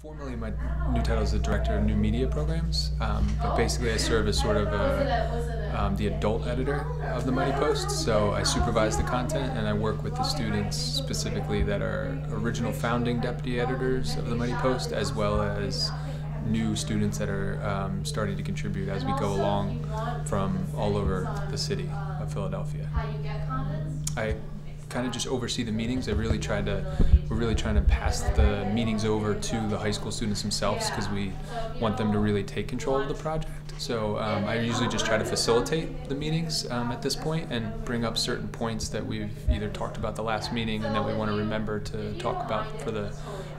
Formally, my new title is the Director of New Media Programs, but basically I serve as sort of the adult editor of the Mighty Post. So I supervise the content and I work with the students specifically that are original founding deputy editors of the Mighty Post, as well as new students that are starting to contribute as we go along from all over the city of Philadelphia. I kind of just oversee the meetings. We're really trying to pass the meetings over to the high school students themselves because we want them to really take control of the project. So I usually just try to facilitate the meetings at this point and bring up certain points that we've either talked about the last meeting and that we want to remember to talk about for the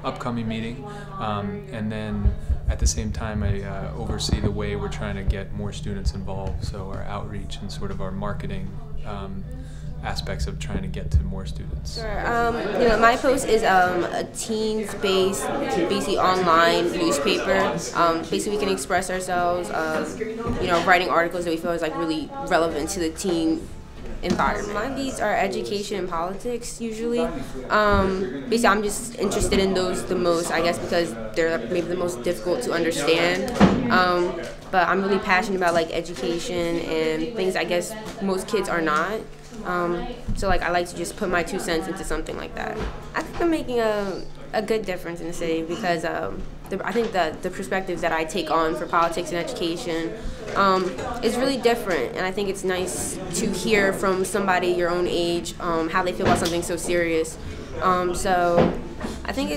upcoming meeting. And then at the same time I oversee the way we're trying to get more students involved, so our outreach and sort of our marketing aspects of trying to get to more students. Sure. Mighty Post is a teens-based, basically online newspaper. Basically, we can express ourselves, writing articles that we feel is like really relevant to the teen environment. My leads are education and politics usually. Basically, I'm just interested in those the most, I guess, because they're maybe the most difficult to understand. But I'm really passionate about like education and things I guess most kids are not. So I like to just put my 2 cents into something like that. I think I'm making a good difference in the city because I think the perspectives that I take on for politics and education is really different, and I think it's nice to hear from somebody your own age how they feel about something so serious. So I think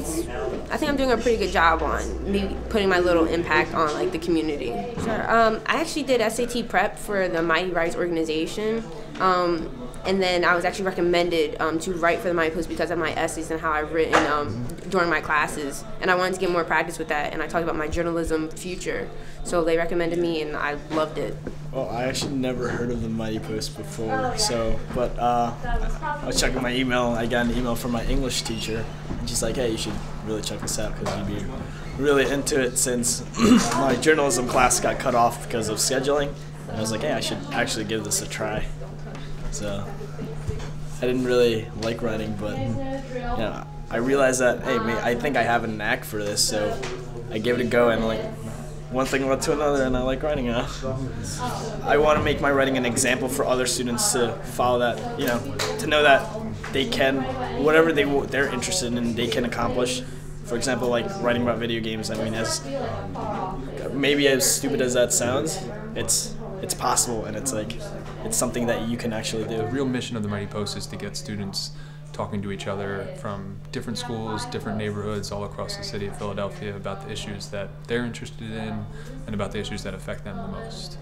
I'm doing a pretty good job on maybe putting my little impact on like the community. Sure. I actually did SAT prep for the Mighty Writes organization. And then I was actually recommended to write for the Mighty Post because of my essays and how I've written during my classes. And I wanted to get more practice with that, and I talked about my journalism future. So they recommended me, and I loved it. Well, I actually never heard of the Mighty Post before, but I was checking my email. I got an email from my English teacher, and she's like, hey, you should really check this out because you'd be really into it since my journalism class got cut off because of scheduling. And I was like, hey, I should actually give this a try. So I didn't really like writing, but I realized that, hey, I think I have a knack for this, so I gave it a go, and like one thing led to another, and I like writing now. I want to make my writing an example for other students to follow that, to know that they can, whatever they're interested in, they can accomplish. For example, like writing about video games. I mean, maybe as stupid as that sounds, it's possible, and it's something that you can actually do. The real mission of the Mighty Post is to get students talking to each other from different schools, different neighborhoods all across the city of Philadelphia about the issues that they're interested in and about the issues that affect them the most.